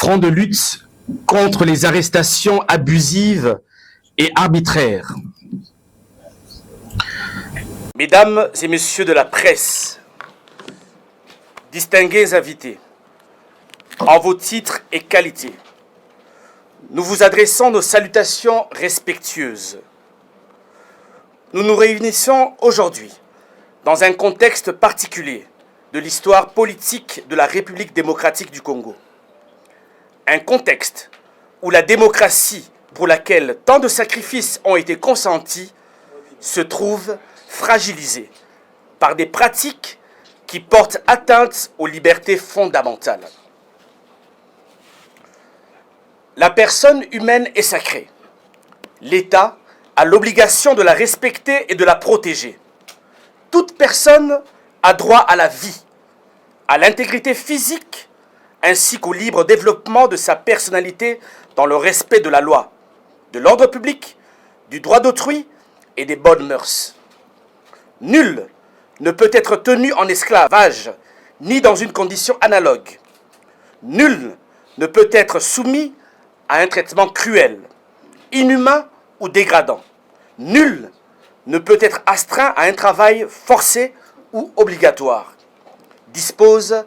Front de lutte contre les arrestations abusives et arbitraires. Mesdames et messieurs de la presse, distingués invités, en vos titres et qualités, nous vous adressons nos salutations respectueuses. Nous nous réunissons aujourd'hui dans un contexte particulier de l'histoire politique de la République démocratique du Congo. Un contexte où la démocratie pour laquelle tant de sacrifices ont été consentis se trouve fragilisée par des pratiques qui portent atteinte aux libertés fondamentales. La personne humaine est sacrée. L'État a l'obligation de la respecter et de la protéger. Toute personne a droit à la vie, à l'intégrité physique, ainsi qu'au libre développement de sa personnalité dans le respect de la loi, de l'ordre public, du droit d'autrui et des bonnes mœurs. Nul ne peut être tenu en esclavage, ni dans une condition analogue. Nul ne peut être soumis à un traitement cruel, inhumain ou dégradant. Nul ne peut être astreint à un travail forcé ou obligatoire, dispose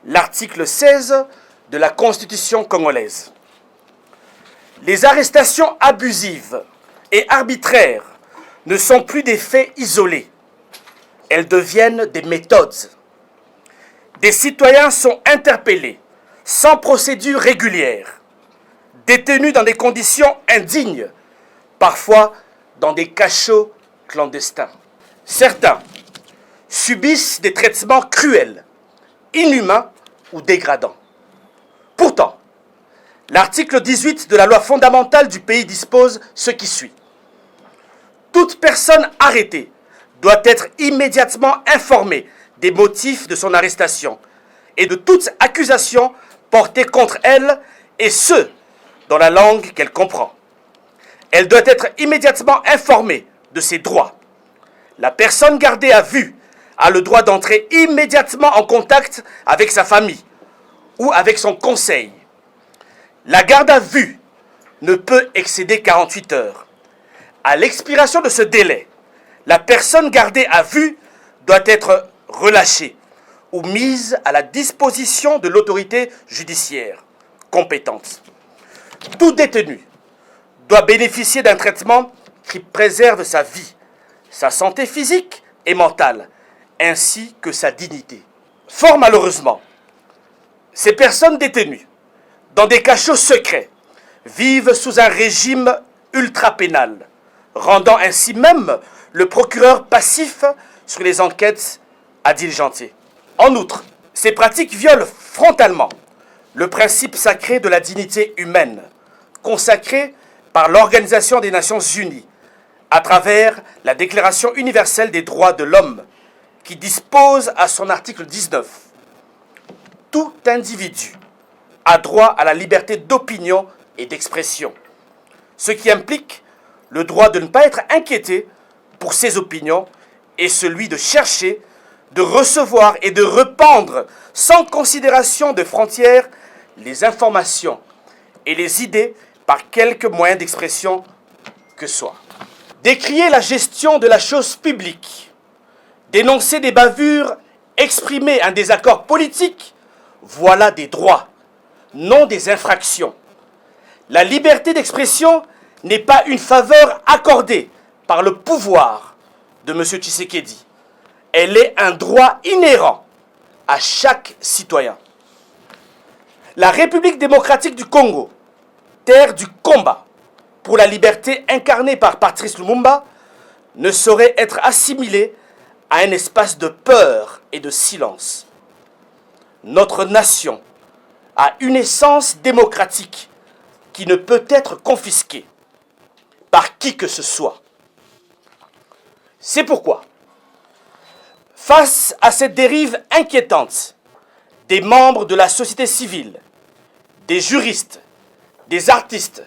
l'article 16 de la Constitution congolaise. Les arrestations abusives et arbitraires ne sont plus des faits isolés. Elles deviennent des méthodes. Des citoyens sont interpellés sans procédure régulière, détenus dans des conditions indignes, parfois dans des cachots clandestins. Certains subissent des traitements cruels, inhumains ou dégradants. Pourtant, l'article 18 de la loi fondamentale du pays dispose ce qui suit. Toute personne arrêtée doit être immédiatement informée des motifs de son arrestation et de toute accusation portée contre elle, et ce, dans la langue qu'elle comprend. Elle doit être immédiatement informée de ses droits. La personne gardée à vue a le droit d'entrer immédiatement en contact avec sa famille ou avec son conseil. La garde à vue ne peut excéder 48 heures. À l'expiration de ce délai, la personne gardée à vue doit être relâchée ou mise à la disposition de l'autorité judiciaire compétente. Tout détenu doit bénéficier d'un traitement qui préserve sa vie, sa santé physique et mentale, ainsi que sa dignité. Fort malheureusement, ces personnes détenues, dans des cachots secrets, vivent sous un régime ultra-pénal, rendant ainsi même le procureur passif sur les enquêtes à diligenter. En outre, ces pratiques violent frontalement le principe sacré de la dignité humaine, consacré par l'Organisation des Nations Unies, à travers la Déclaration universelle des droits de l'homme, qui dispose à son article 19 « Tout individu a droit à la liberté d'opinion et d'expression », ce qui implique le droit de ne pas être inquiété pour ses opinions et celui de chercher, de recevoir et de répandre sans considération de frontières les informations et les idées par quelque moyen d'expression que soit. Décrier la gestion de la chose publique, dénoncer des bavures, exprimer un désaccord politique, voilà des droits, non des infractions. La liberté d'expression n'est pas une faveur accordée par le pouvoir de M. Tshisekedi. Elle est un droit inhérent à chaque citoyen. La République démocratique du Congo, terre du combat pour la liberté incarnée par Patrice Lumumba, ne saurait être assimilée à un espace de peur et de silence. Notre nation a une essence démocratique qui ne peut être confisquée par qui que ce soit. C'est pourquoi, face à cette dérive inquiétante, des membres de la société civile, des juristes, des artistes,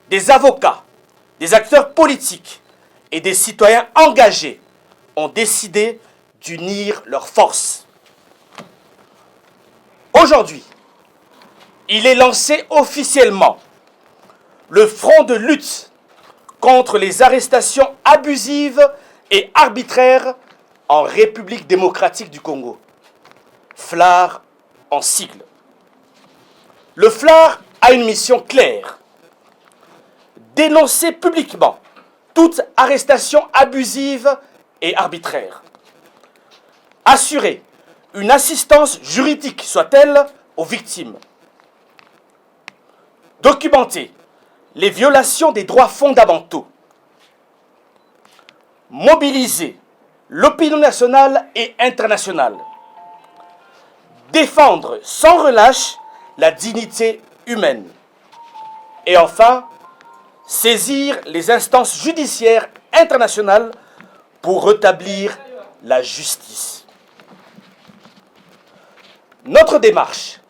des avocats, des acteurs politiques et des citoyens engagés ont décidé d'unir leurs forces. Aujourd'hui, il est lancé officiellement le front de lutte contre les arrestations abusives et arbitraires en République démocratique du Congo. FLAR en sigle. Le FLAR a une mission claire: dénoncer publiquement toute arrestation abusive et arbitraire. Assurer une assistance juridique, soit-elle, aux victimes. Documenter les violations des droits fondamentaux. Mobiliser l'opinion nationale et internationale. Défendre sans relâche la dignité humaine. Et enfin, saisir les instances judiciaires internationales pour rétablir la justice. Notre démarche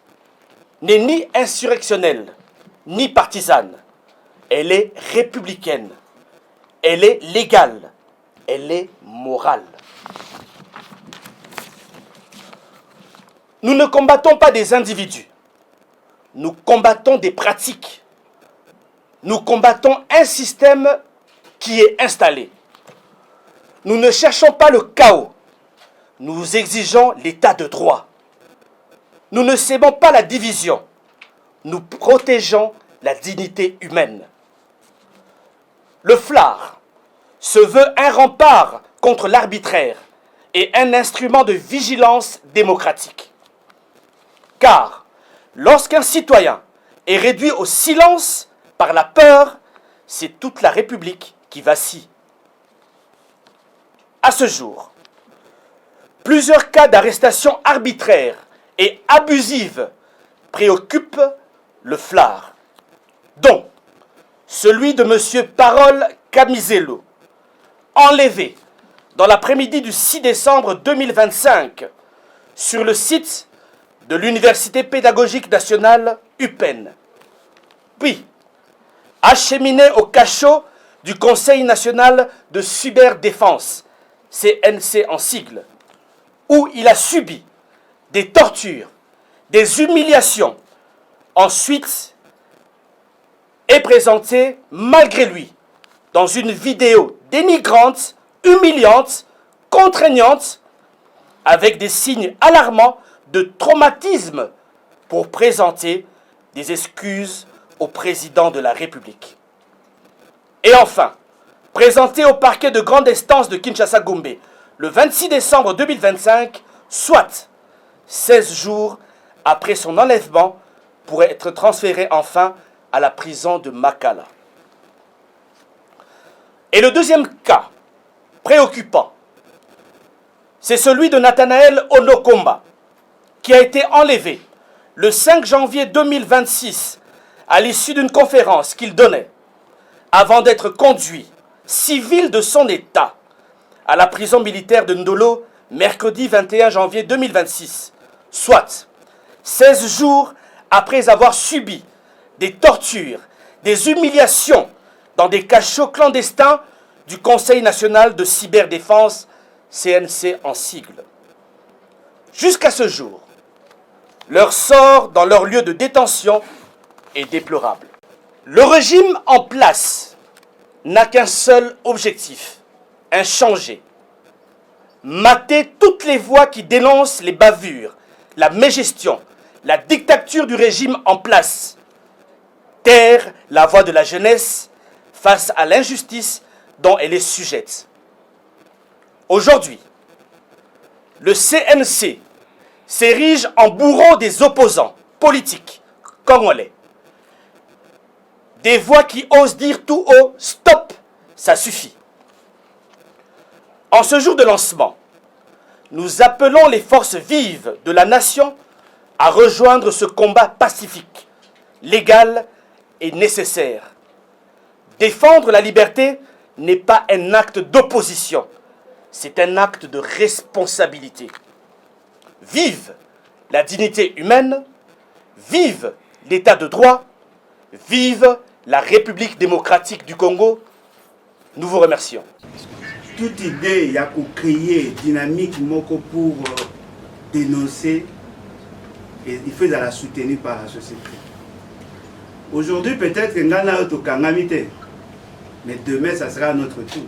n'est ni insurrectionnelle, ni partisane. Elle est républicaine, elle est légale, elle est morale. Nous ne combattons pas des individus, nous combattons des pratiques. Nous combattons un système qui est installé. Nous ne cherchons pas le chaos, nous exigeons l'état de droit. Nous ne sèmons pas la division, nous protégeons la dignité humaine. Le FLAR se veut un rempart contre l'arbitraire et un instrument de vigilance démocratique. Car lorsqu'un citoyen est réduit au silence par la peur, c'est toute la République qui vacille. À ce jour, plusieurs cas d'arrestation arbitraire et abusive préoccupent le FLAR, dont celui de M. Parole Camisello, enlevé dans l'après-midi du 6 décembre 2025 sur le site de l'Université pédagogique nationale UPEN, puis acheminé au cachot du Conseil national de cyberdéfense, CNC en sigle, où il a subi des tortures, des humiliations. Ensuite, est présenté malgré lui dans une vidéo dénigrante, humiliante, contraignante, avec des signes alarmants de traumatisme pour présenter des excuses au président de la République. Et enfin, présenté au parquet de grande instance de Kinshasa-Gombe le 26 décembre 2025, soit 16 jours après son enlèvement, pour être transféré enfin à la prison de Makala. Et le deuxième cas préoccupant, c'est celui de Nathanaël Onokomba, qui a été enlevé le 5 janvier 2026 à l'issue d'une conférence qu'il donnait, avant d'être conduit, civil de son état, à la prison militaire de Ndolo, mercredi 21 janvier 2026, soit 16 jours après avoir subi des tortures, des humiliations dans des cachots clandestins du Conseil national de cyberdéfense, CNC en sigle. Jusqu'à ce jour, leur sort dans leur lieu de détention est déplorable. Le régime en place n'a qu'un seul objectif: inchangé. Mater toutes les voix qui dénoncent les bavures, la mégestion, la dictature du régime en place. Taire la voix de la jeunesse face à l'injustice dont elle est sujette. Aujourd'hui, le CNC s'érige en bourreau des opposants politiques congolais. Des voix qui osent dire tout haut « Stop, ça suffit ». En ce jour de lancement, nous appelons les forces vives de la nation à rejoindre ce combat pacifique, légal et nécessaire. Défendre la liberté n'est pas un acte d'opposition, c'est un acte de responsabilité. Vive la dignité humaine, vive l'état de droit, vive la République démocratique du Congo. Nous vous remercions. Toute idée, il y a pour créer dynamique pour dénoncer, et il faut la soutenir par la société. Aujourd'hui, peut-être que Ngana Otokangamite, mais demain, ça sera à notre tour.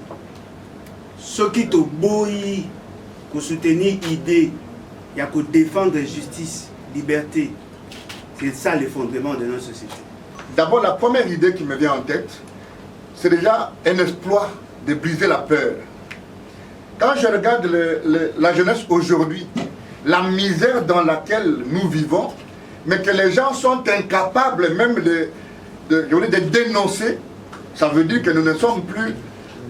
Ceux qui te bouillent pour soutenir l'idée, il y a que défendre justice, liberté. C'est ça le fondement de notre société. D'abord, la première idée qui me vient en tête, c'est déjà un exploit de briser la peur. Quand je regarde la jeunesse aujourd'hui, la misère dans laquelle nous vivons, mais que les gens sont incapables même de dénoncer, ça veut dire que nous ne sommes plus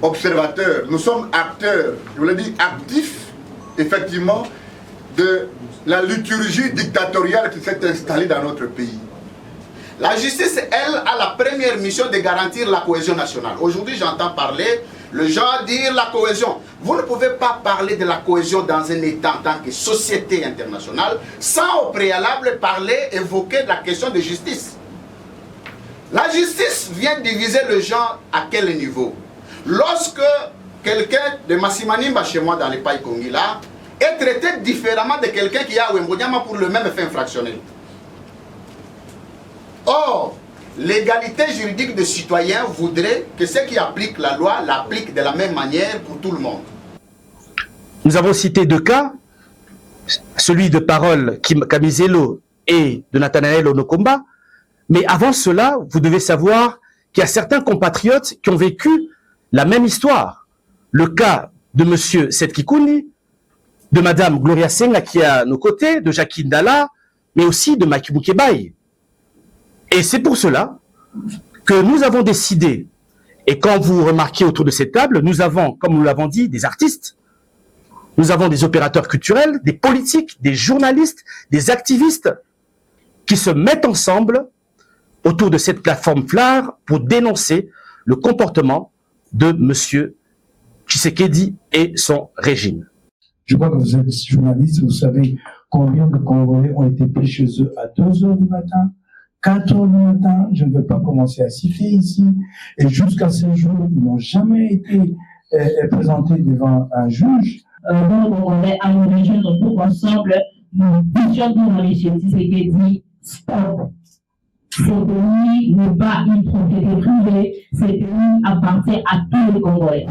observateurs, nous sommes acteurs, je voulais dire actifs, effectivement, de la liturgie dictatoriale qui s'est installée dans notre pays. La justice, elle, a la première mission de garantir la cohésion nationale. Aujourd'hui, j'entends parler, les gens dire la cohésion. Vous ne pouvez pas parler de la cohésion dans un État en tant que société internationale sans au préalable parler, évoquer la question de justice. La justice vient diviser les gens à quel niveau? Lorsque quelqu'un de Massimanimba chez moi dans les Païs Kongila est traité différemment de quelqu'un qui est à Wembonyama pour le même fait infractionnel. Or, l'égalité juridique des citoyens voudrait que ceux qui appliquent la loi l'appliquent de la même manière pour tout le monde. Nous avons cité deux cas, celui de Parole Kamizelo et de Nathanaël Onokomba, mais avant cela, vous devez savoir qu'il y a certains compatriotes qui ont vécu la même histoire. Le cas de M. Setkikouni, de Mme Gloria Senga qui est à nos côtés, de Jacqueline Dalla, mais aussi de Maki Mukebai. Et c'est pour cela que nous avons décidé, et quand vous remarquez autour de cette table, nous avons, comme nous l'avons dit, des artistes, nous avons des opérateurs culturels, des politiques, des journalistes, des activistes qui se mettent ensemble autour de cette plateforme phare pour dénoncer le comportement de M. Tshisekedi et son régime. Je crois que vous êtes journaliste, vous savez combien de Congolais ont été pris chez eux à 2 h du matin, 4 h du matin, je ne vais pas commencer à siffler ici, et jusqu'à ce jour, ils n'ont jamais été présentés devant un juge. Donc, on est à l'origine de tout ensemble, nous disions pour M. Tshisekedi, stop. Ce pays n'est pas une propriété privée, ce pays appartient à tous les Congolais.